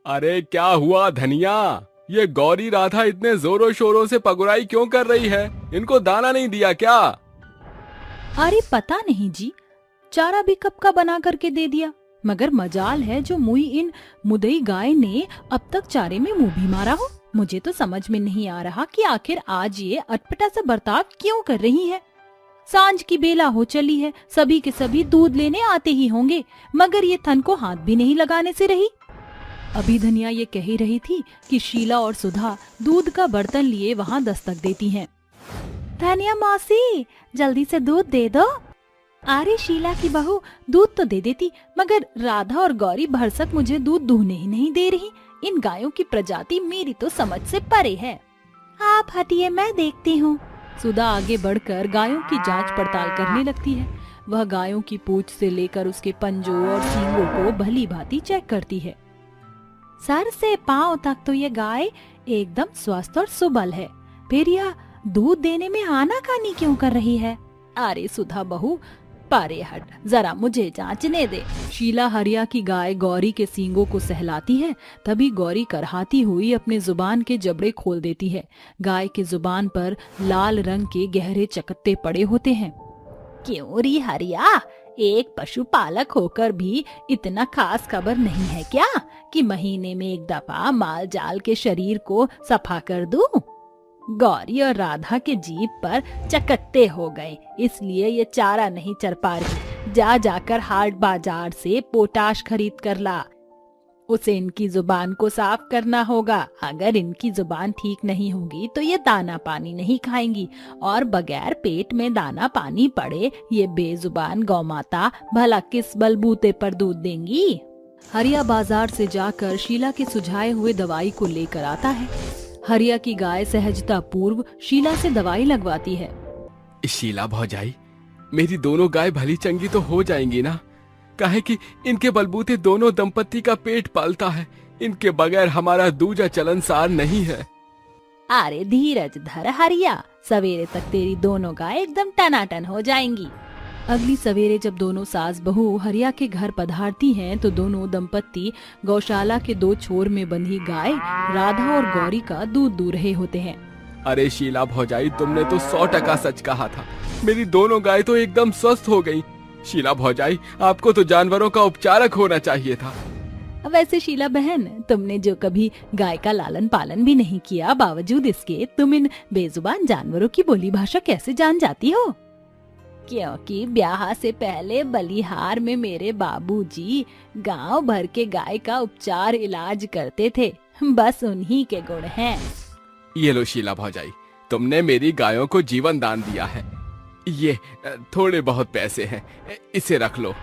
अरे क्या हुआ धनिया, ये गौरी राधा इतने जोरों शोरों से पगुराई क्यों कर रही है? इनको दाना नहीं दिया क्या? अरे पता नहीं जी, चारा भी कब का बना करके दे दिया, मगर मजाल है जो मुई इन मुदई गाय ने अब तक चारे में मुंह भी मारा हो। मुझे तो समझ में नहीं आ रहा कि आखिर आज ये अटपटा सा बर्ताव क्यों कर रही है। सांझ की बेला हो चली है, सभी के सभी दूध लेने आते ही होंगे, मगर ये थन को हाथ भी नहीं लगाने से रही। अभी धनिया ये कह ही रही थी कि शीला और सुधा दूध का बर्तन लिए वहाँ दस्तक देती हैं। धनिया मौसी, जल्दी से दूध दे दो। अरे शीला की बहू, दूध तो दे देती, मगर राधा और गौरी भरसक मुझे दूध दूहने ही नहीं दे रही। इन गायों की प्रजाति मेरी तो समझ से परे है। आप हटिए, मैं देखती हूँ। सुधा आगे बढ़कर गायों की जांच पड़ताल करने लगती है। वह गायों की पूंछ से लेकर उसके पंजों और सींगों को भली भांति चेक करती है। सर से पांव तक तो ये गाय एकदम स्वस्थ और सुबल है, फिर यह दूध देने में आनाकानी क्यों कर रही है? अरे सुधा बहू, पारे हट, जरा मुझे जांचने दे। शीला हरिया की गाय गौरी के सींगों को सहलाती है। तभी गौरी करहाती हुई अपने जुबान के जबड़े खोल देती है। गाय के जुबान पर लाल रंग के गहरे चकत्ते पड़े होते हैं। क्यों री हरिया, एक पशुपालक होकर भी इतना खास खबर नहीं है क्या कि महीने में एक दफा माल जाल के शरीर को सफा कर दूं? गौरी और राधा के जीभ पर चकत्ते हो गए, इसलिए ये चारा नहीं चर पा रही। जा जाकर हाट बाजार से पोटाश खरीद कर ला। उसे इनकी जुबान को साफ करना होगा। अगर इनकी जुबान ठीक नहीं होगी तो ये दाना पानी नहीं खाएंगी, और बगैर पेट में दाना पानी पड़े ये बेजुबान गौमाता भला किस बलबूते पर दूध देंगी। हरिया बाजार से जाकर शीला के सुझाए हुए दवाई को लेकर आता है। हरिया की गाय सहजता पूर्व शीला से दवाई लगवाती है। शीला भौजाई, मेरी दोनों गाय भली चंगी तो हो जाएंगी ना? काहे कि इनके बलबूते दोनों दंपत्ति का पेट पालता है। इनके बगैर हमारा दूजा चलनसार नहीं है। अरे धीरज धर हरिया, सवेरे तक तेरी दोनों गाय एकदम टनाटन हो जाएंगी। अगली सवेरे जब दोनों सास बहू हरिया के घर पधारती हैं तो दोनों दंपत्ति गौशाला के दो छोर में बंधी गाय राधा और गौरी का दूध दूह रहे होते हैं। अरे शीला भौजाई, तुमने तो 100% सच कहा था। मेरी दोनों गाय तो एकदम स्वस्थ हो गई। शीला भौजाई, आपको तो जानवरों का उपचारक होना चाहिए था। वैसे शीला बहन, तुमने जो कभी गाय का लालन पालन भी नहीं किया, बावजूद इसके तुम इन बेजुबान जानवरों की बोली भाषा कैसे जान जाती हो? क्योंकि ब्याह से पहले बलिहार में मेरे बाबूजी गांव भर के गाय का उपचार इलाज करते थे। बस उन्हीं के गुण हैं। ये लो शीला भौजाई, तुमने मेरी गायों को जीवन दान दिया है। ये थोड़े बहुत पैसे हैं, इसे रख लो।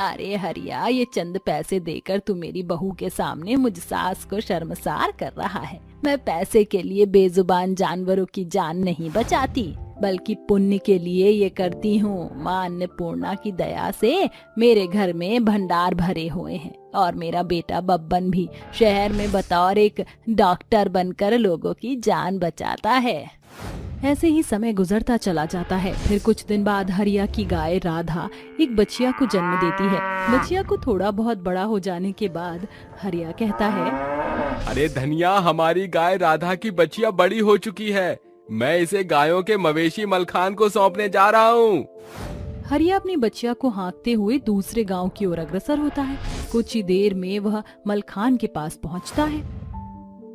अरे हरिया, ये चंद पैसे देकर तू मेरी बहू के सामने मुझ सास को शर्मसार कर रहा है। मैं पैसे के लिए बेजुबान जानवरों की जान नहीं बचाती, बल्कि पुण्य के लिए ये करती हूँ। मां अन्नपूर्णा की दया से मेरे घर में भंडार भरे हुए हैं, और मेरा बेटा बब्बन भी शहर में बतौर एक डॉक्टर बनकर लोगों की जान बचाता है। ऐसे ही समय गुजरता चला जाता है। फिर कुछ दिन बाद हरिया की गाय राधा एक बच्चिया को जन्म देती है। बच्चिया को थोड़ा बहुत बड़ा हो जाने के बाद हरिया कहता है, अरे धनिया, हमारी गाय राधा की बच्चिया बड़ी हो चुकी है। मैं इसे गायों के मवेशी मलखान को सौंपने जा रहा हूँ। हरिया अपनी बच्चिया को हाँकते हुए दूसरे गांव की ओर अग्रसर होता है। कुछ ही देर में वह मलखान के पास पहुँचता है।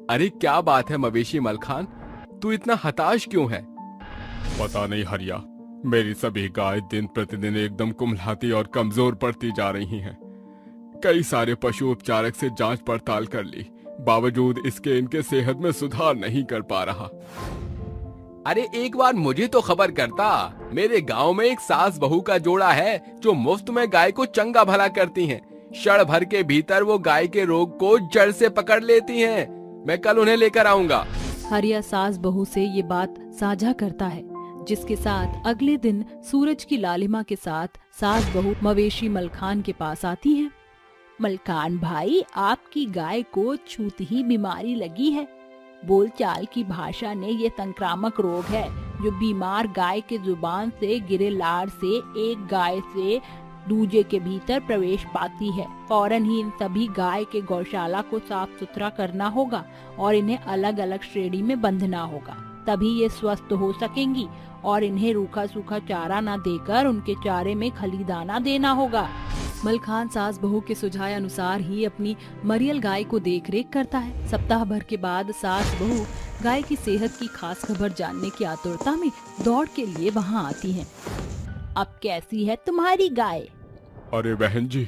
अरे क्या बात है मवेशी मलखान, तू इतना हताश क्यों है? पता नहीं हरिया, मेरी सभी गाय दिन प्रतिदिन एकदम कुम्हलाती और कमजोर पड़ती जा रही हैं। कई सारे पशु उपचारक से जांच पड़ताल कर ली, बावजूद इसके इनके सेहत में सुधार नहीं कर पा रहा। अरे एक बार मुझे तो खबर करता। मेरे गांव में एक सास बहू का जोड़ा है जो मुफ्त में गाय को चंगा भला करती हैं। क्षण भर के भीतर वो गाय के रोग को जड़ से पकड़ लेती हैं। मैं कल उन्हें लेकर आऊंगा। हरिया सास बहू से ये बात साझा करता है, जिसके साथ अगले दिन सूरज की लालिमा के साथ सास बहू मवेशी मलखान के पास आती हैं। मलखान भाई, आपकी गाय को छूती ही बीमारी लगी है। बोलचाल की भाषा ने ये संक्रामक रोग है जो बीमार गाय के जुबान से गिरे लार से एक गाय से दूजे के भीतर प्रवेश पाती है। फौरन ही इन सभी गाय के गौशाला को साफ सुथरा करना होगा और इन्हें अलग अलग श्रेणी में बंधना होगा, तभी ये स्वस्थ हो सकेंगी। और इन्हें रूखा सूखा चारा न देकर उनके चारे में खली दाना देना होगा। मलखान सास बहू के सुझाव अनुसार ही अपनी मरियल गाय को देख रेख करता है। सप्ताह भर के बाद सास बहू गाय की सेहत की खास खबर जानने की आतुरता में दौड़ के लिए वहाँ आती हैं। अब कैसी है तुम्हारी गाय? अरे बहन जी,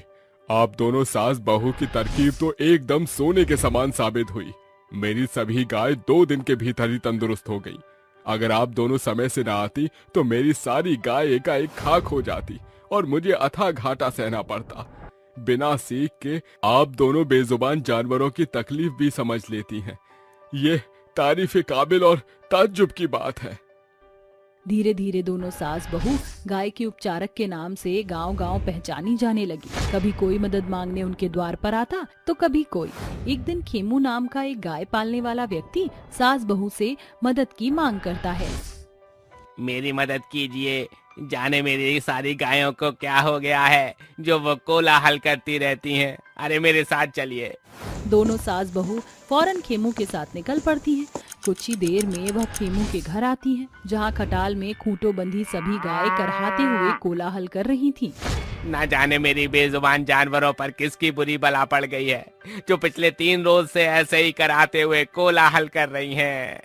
आप दोनों सास बहू की तरकीब तो एकदम सोने के समान साबित हुई। मेरी सभी गाय 2 दिन के भीतर ही तंदुरुस्त हो गई। अगर आप दोनों समय से ना आती तो मेरी सारी गाय एकाएक खाक हो जाती और मुझे अथाह घाटा सहना पड़ता। बिना सीख के आप दोनों बेजुबान जानवरों की तकलीफ भी समझ लेती हैं। ये तारीफ काबिल और ताज्जुब की बात है। धीरे धीरे दोनों सास बहू गाय के उपचारक के नाम से गांव गांव पहचानी जाने लगी। कभी कोई मदद मांगने उनके द्वार पर आता तो कभी कोई। एक दिन खेमू नाम का एक गाय पालने वाला व्यक्ति सास बहू से मदद की मांग करता है। मेरी मदद कीजिए, जाने मेरी सारी गायों को क्या हो गया है जो वो कोलाहल करती रहती हैं। अरे मेरे साथ चलिए। दोनों सास बहू फौरन खेमू के साथ निकल पड़ती हैं। कुछ ही देर में वह खेमू के घर आती हैं, जहां खटाल में खूंटों बंधी सभी गाय करहाते हुए कोलाहल कर रही थीं। ना जाने मेरी बेजुबान जानवरों पर किसकी बुरी बला पड़ गई है जो पिछले 3 रोज से ऐसे ही कराते हुए कोलाहल कर रही हैं।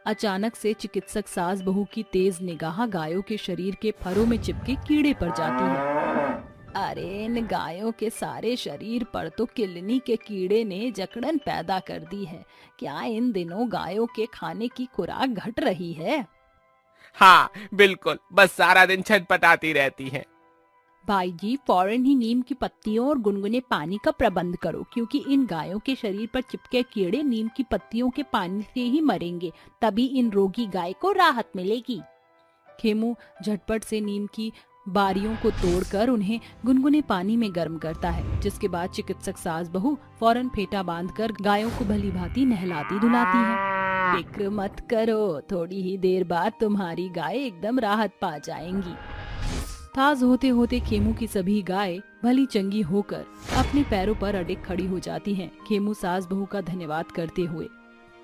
अचानक से चिकित्सक सास बहू की तेज निगाह गायों के शरीर के फरों में चिपके कीड़े पर जाती है। अरे इन गायों के सारे शरीर पर तो किलनी के कीड़े ने जकड़न पैदा कर दी है। क्या इन दिनों गायों के खाने की खुराक घट रही है? हाँ बिल्कुल, बस सारा दिन छटपटाती रहती हैं। भाई जी, फौरन ही नीम की पत्तियों और गुनगुने पानी का प्रबंध करो, क्योंकि इन गायों के शरीर पर चिपके कीड़े नीम की पत्तियों के पानी से ही मरेंगे, तभी इन रोगी गाय को राहत मिलेगी। खेमू झटपट से नीम की बारियों को तोड़कर उन्हें गुनगुने पानी में गर्म करता है, जिसके बाद चिकित्सक सास बहू फौरन फेटा बांधकर गायों को भली भांति नहलाती धुलाती है। फिक्र मत करो, थोड़ी ही देर बाद तुम्हारी गाय एकदम राहत पा जाएंगी। ताज होते होते खेमू की सभी गाय भली चंगी होकर अपने पैरों पर अडिग खड़ी हो जाती हैं। खेमू सास बहू का धन्यवाद करते हुए,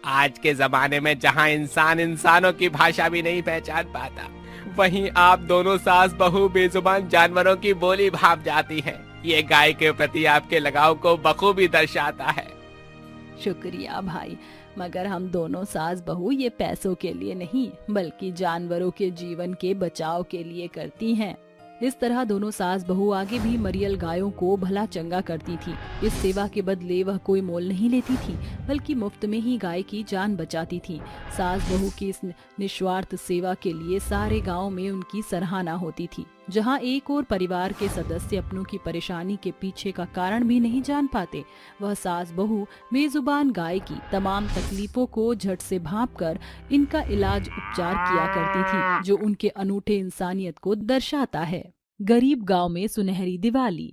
आज के जमाने में जहाँ इंसान इंसानों की भाषा भी नहीं पहचान पाता, वहीं आप दोनों सास बहू बेजुबान जानवरों की बोली भाप जाती हैं। ये गाय के प्रति आपके लगाव को बखूबी दर्शाता है। शुक्रिया भाई, मगर हम दोनों सास बहू ये पैसों के लिए नहीं बल्कि जानवरों के जीवन के बचाव के लिए करती हैं। इस तरह दोनों सास बहू आगे भी मरियल गायों को भला चंगा करती थी। इस सेवा के बदले वह कोई मोल नहीं लेती थी, बल्कि मुफ्त में ही गाय की जान बचाती थी। सास बहू की इस निस्वार्थ सेवा के लिए सारे गांव में उनकी सराहना होती थी। जहां एक और परिवार के सदस्य अपनों की परेशानी के पीछे का कारण भी नहीं जान पाते, वह सास बहू बेजुबान गाय की तमाम तकलीफों को झट से भांपकर इनका इलाज उपचार किया करती थी, जो उनके अनूठे इंसानियत को दर्शाता है। गरीब गांव में सुनहरी दिवाली।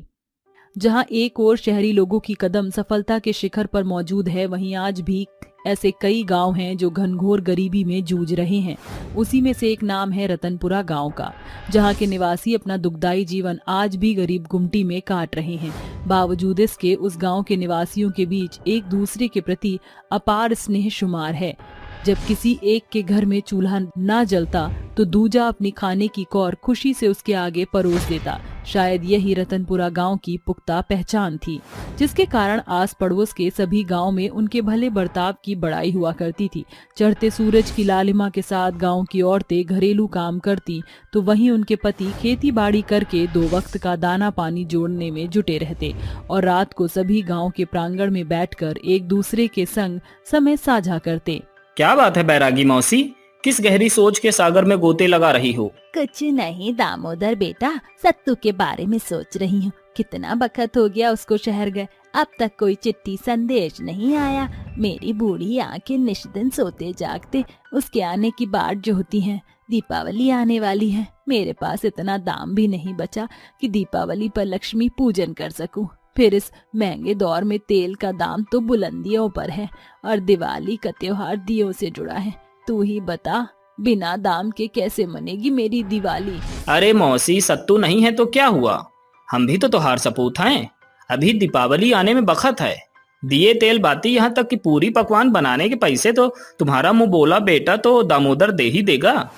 जहां एक और शहरी लोगों की कदम सफलता के शिखर पर मौजूद है, वहीं आज भी ऐसे कई गांव हैं जो घनघोर गरीबी में जूझ रहे हैं। उसी में से एक नाम है रतनपुरा गांव का, जहां के निवासी अपना दुखदाई जीवन आज भी गरीब गुमटी में काट रहे हैं। बावजूद इसके उस गांव के निवासियों के बीच एक दूसरे के प्रति अपार स्नेह शुमार है। जब किसी एक के घर में चूल्हा ना जलता तो दूजा अपनी खाने की कौर खुशी से उसके आगे परोस देता। शायद यही रतनपुरा गांव की पुख्ता पहचान थी, जिसके कारण आस पड़ोस के सभी गांव में उनके भले बर्ताव की बड़ाई हुआ करती थी। चढ़ते सूरज की लालिमा के साथ गांव की औरतें घरेलू काम करती तो वहीं उनके पति खेती बाड़ी करके 2 वक्त का दाना पानी जोड़ने में जुटे रहते और रात को सभी गाँव के प्रांगण में बैठकर एक दूसरे के संग समय साझा करते। क्या बात है बैरागी मौसी, किस गहरी सोच के सागर में गोते लगा रही हो? कुछ नहीं दामोदर बेटा, सत्तू के बारे में सोच रही हूँ। कितना वक्त हो गया उसको शहर गए, अब तक कोई चिट्ठी संदेश नहीं आया। मेरी बूढ़ी आंखें निष्दिन सोते जागते उसके आने की बाट जोहती हैं। दीपावली आने वाली है, मेरे पास इतना दाम भी नहीं बचा कि दीपावली पर लक्ष्मी पूजन कर सकूं। फिर इस महंगे दौर में तेल का दाम तो बुलंदियों पर है और दिवाली का त्योहार दियों से जुड़ा है। तू ही बता, बिना दाम के कैसे मनेगी मेरी दिवाली? अरे मौसी, सत्तू नहीं है तो क्या हुआ, हम भी तो त्योहार सपूत हैं। अभी दीपावली आने में वक्त है। दिए तेल बाती यहाँ तक कि पूरी पकवान बनाने के पैसे तो तुम्हारा मुंह बोला बेटा तो दामोदर दे ही देगा।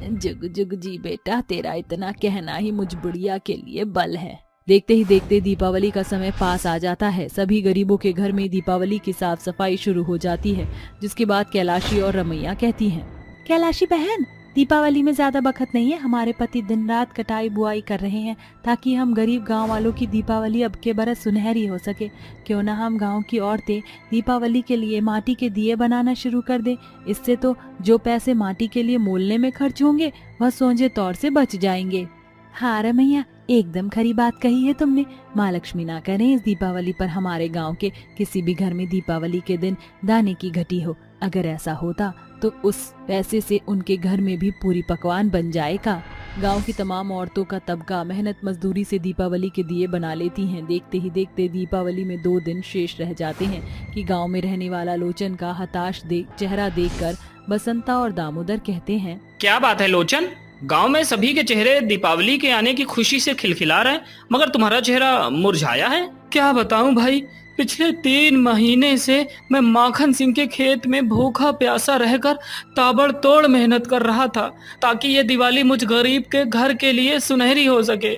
जुग जुग जी बेटा, तेरा इतना कहना ही मुझ बुढ़िया के लिए बल है। देखते ही देखते दीपावली का समय पास आ जाता है। सभी गरीबों के घर में दीपावली की साफ सफाई शुरू हो जाती है, जिसके बाद कैलाशी और रमैया कहती हैं, कैलाशी बहन, दीपावली में ज्यादा वक्त नहीं है। हमारे पति दिन रात कटाई बुआई कर रहे हैं ताकि हम गरीब गांव वालों की दीपावली अब के बरस सुनहरी हो सके। क्यों ना हम गांव की औरतें दीपावली के लिए माटी के दिए बनाना शुरू कर दें। इससे तो जो पैसे माटी के लिए मोलने में खर्च होंगे वह सोझे तौर से बच जाएंगे। हाँ रमैया, एकदम खरी बात कही है तुमने। माँ लक्ष्मी ना करें इस दीपावली पर हमारे गांव के किसी भी घर में दीपावली के दिन दाने की घटी हो। अगर ऐसा होता तो उस पैसे से उनके घर में भी पूरी पकवान बन जाएगा। गांव की तमाम औरतों का तबका मेहनत मजदूरी से दीपावली के दिए बना लेती हैं। देखते ही देखते दीपावली में 2 दिन शेष रह जाते हैं कि गांव में रहने वाला लोचन का हताश चेहरा देखकर बसंता और दामोदर कहते हैं, क्या बात है लोचन, गांव में सभी के चेहरे दीपावली के आने की खुशी से खिलखिला रहे हैं, मगर तुम्हारा चेहरा मुरझाया है। क्या बताऊं भाई, पिछले 3 महीने से मैं माखन सिंह के खेत में भूखा प्यासा रहकर ताबड़तोड़ मेहनत कर रहा था ताकि ये दिवाली मुझ गरीब के घर के लिए सुनहरी हो सके,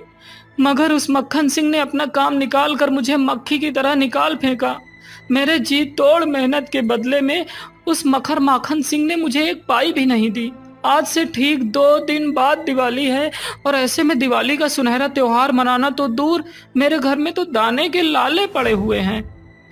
मगर उस मक्खन सिंह ने अपना काम निकाल कर मुझे मक्खी की तरह निकाल फेंका। मेरे जी तोड़ मेहनत के बदले में उस मखर माखन सिंह ने मुझे 1 पाई भी नहीं दी। आज से ठीक 2 दिन बाद दिवाली है और ऐसे में दिवाली का सुनहरा त्योहार मनाना तो दूर, मेरे घर में तो दाने के लाले पड़े हुए हैं।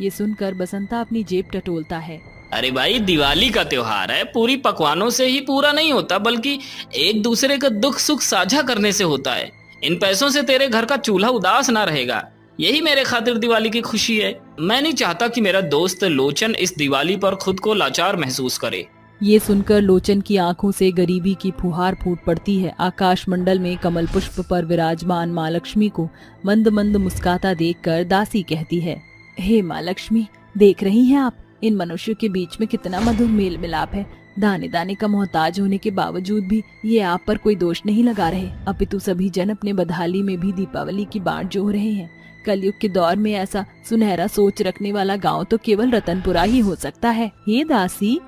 ये सुनकर बसंता अपनी जेब टटोलता है। अरे भाई, दिवाली का त्योहार है, पूरी पकवानों से ही पूरा नहीं होता, बल्कि एक दूसरे का दुख सुख साझा करने से होता है। इन पैसों से तेरे घर का चूल्हा उदास ना रहेगा, यही मेरे खातिर दिवाली की खुशी है। मैं नहीं चाहता कि मेरा दोस्त लोचन इस दिवाली पर खुद को लाचार महसूस करे। ये सुनकर लोचन की आंखों से गरीबी की फुहार फूट पड़ती है। आकाश मंडल में कमल पुष्प पर विराजमान माँ लक्ष्मी को मंद मंद मुस्काता देखकर दासी कहती है, हे माँ लक्ष्मी, देख रही हैं आप, इन मनुष्यों के बीच में कितना मधुर मेल मिलाप है। दाने दाने का मोहताज होने के बावजूद भी ये आप पर कोई दोष नहीं लगा रहे, अपितु सभी जन अपने बदहाली में भी दीपावली की बाँट जोह रहे हैं। कलयुग के दौर में ऐसा सुनहरा सोच रखने वाला गांव तो केवल रतनपुरा ही हो सकता है। हे दासी,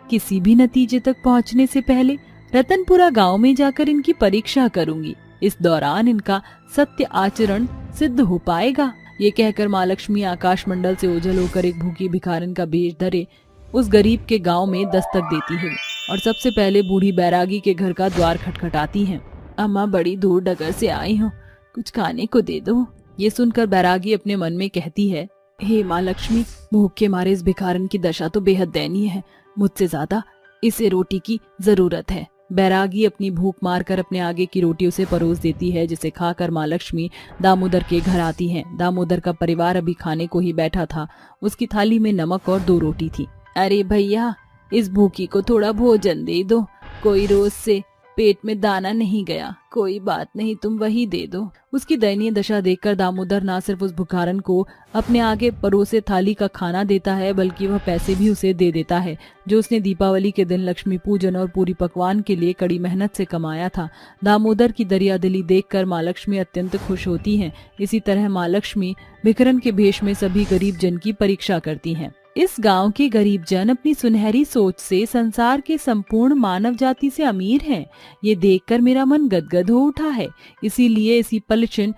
किसी भी नतीजे तक पहुंचने से पहले रतनपुरा गांव में जाकर इनकी परीक्षा करूंगी। इस दौरान इनका सत्य आचरण सिद्ध हो पाएगा। ये कहकर माँ लक्ष्मी आकाश मंडल से ओझल होकर एक भूखी भिखारन का भेष धरे उस गरीब के गांव में दस्तक देती है और सबसे पहले बूढ़ी बैरागी के घर का द्वार खटखटाती हैं। अम्मा, बड़ी दूर डगर से आई हूँ, कुछ खाने को दे दो। ये सुनकर बैरागी अपने मन में कहती है, हे माँ लक्ष्मी, भूख के मारे इस भिखारन की दशा तो बेहद दयनीय है, मुझसे ज्यादा इसे रोटी की जरूरत है। बैरागी अपनी भूख मारकर अपने आगे की रोटी उसे परोस देती है, जिसे खाकर माँ लक्ष्मी दामोदर के घर आती हैं। दामोदर का परिवार अभी खाने को ही बैठा था। उसकी थाली में नमक और 2 रोटी थी। अरे भैया, इस भूखी को थोड़ा भोजन दे दो, कोई रोज से पेट में दाना नहीं गया। कोई बात नहीं, तुम वही दे दो। उसकी दयनीय दशा देखकर दामोदर न सिर्फ उस भिखारन को अपने आगे परोसे थाली का खाना देता है, बल्कि वह पैसे भी उसे दे देता है जो उसने दीपावली के दिन लक्ष्मी पूजन और पूरी पकवान के लिए कड़ी मेहनत से कमाया था। दामोदर की दरियादिली देखकर माँ लक्ष्मी अत्यंत खुश होती हैं। इसी तरह माँ लक्ष्मी भिखारन के भेष में सभी गरीब जन की परीक्षा करती हैं। इस गांव के गरीब जन अपनी सुनहरी सोच से संसार के संपूर्ण मानव जाति से अमीर हैं। ये देखकर मेरा मन गदगद हो उठा है। इसीलिए इसी पल क्षण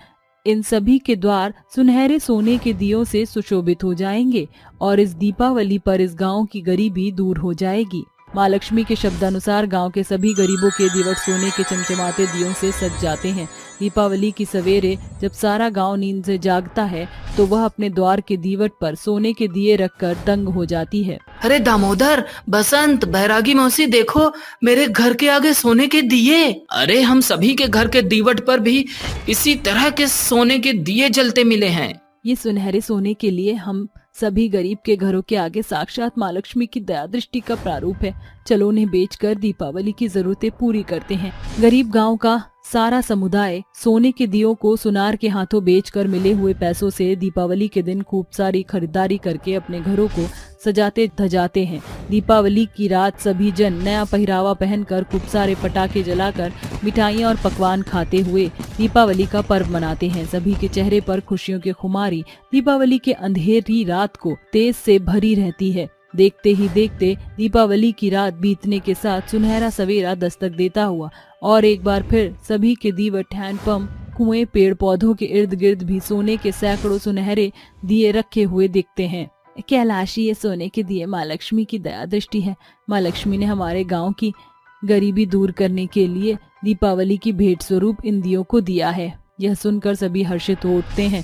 इन सभी के द्वार सुनहरे सोने के दियों से सुशोभित हो जाएंगे और इस दीपावली पर इस गांव की गरीबी दूर हो जाएगी। माँ लक्ष्मी के शब्दानुसार गांव के सभी गरीबों के दीवट सोने के चमचमाते दियों से सज जाते हैं। दीपावली की सवेरे जब सारा गांव नींद से जागता है तो वह अपने द्वार के दीवट पर सोने के दिए रखकर दंग हो जाती है। अरे दामोदर, बसंत, बैरागी मौसी, देखो मेरे घर के आगे सोने के दिए। अरे हम सभी के घर के दीवट पर भी इसी तरह के सोने के दिए जलते मिले हैं। ये सुनहरे सोने के लिए हम सभी गरीब के घरों के आगे साक्षात माँ लक्ष्मी की दया दृष्टि का प्रारूप है। चलो उन्हें बेचकर दीपावली की जरूरतें पूरी करते हैं। गरीब गांव का सारा समुदाय सोने के दियों को सुनार के हाथों बेचकर मिले हुए पैसों से दीपावली के दिन खूब सारी खरीदारी करके अपने घरों को सजाते धजाते हैं। दीपावली की रात सभी जन नया पहरावा पहनकर खूब सारे पटाखे जलाकर मिठाइयाँ और पकवान खाते हुए दीपावली का पर्व मनाते हैं। सभी के चेहरे पर खुशियों की खुमारी दीपावली के अंधेरी रात को तेज से भरी रहती है। देखते ही देखते दीपावली की रात बीतने के साथ सुनहरा सवेरा दस्तक देता हुआ और एक बार फिर सभी के दीवट, हैंडपंप, कुएं, पेड़ पौधों के इर्द गिर्द भी सोने के सैकड़ों सुनहरे दिए रखे हुए दिखते हैं। कैलाशी, ये सोने के दिए माँ लक्ष्मी की दया दृष्टि है। माँ लक्ष्मी ने हमारे गांव की गरीबी दूर करने के लिए दीपावली की भेंट स्वरूप इन दियों को दिया है। यह सुनकर सभी हर्षित हो उठते हैं।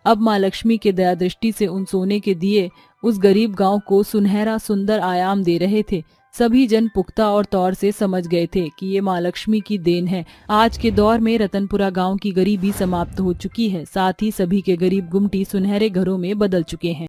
अब माँ लक्ष्मी के दया दृष्टि से उन सोने के दिए उस गरीब गांव को सुनहरा सुंदर आयाम दे रहे थे। सभी जन पुख्ता और तौर से समझ गए थे कि ये माँ लक्ष्मी की देन है। आज के दौर में रतनपुरा गांव की गरीबी समाप्त हो चुकी है। साथ ही सभी के गरीब गुमटी सुनहरे घरों में बदल चुके हैं।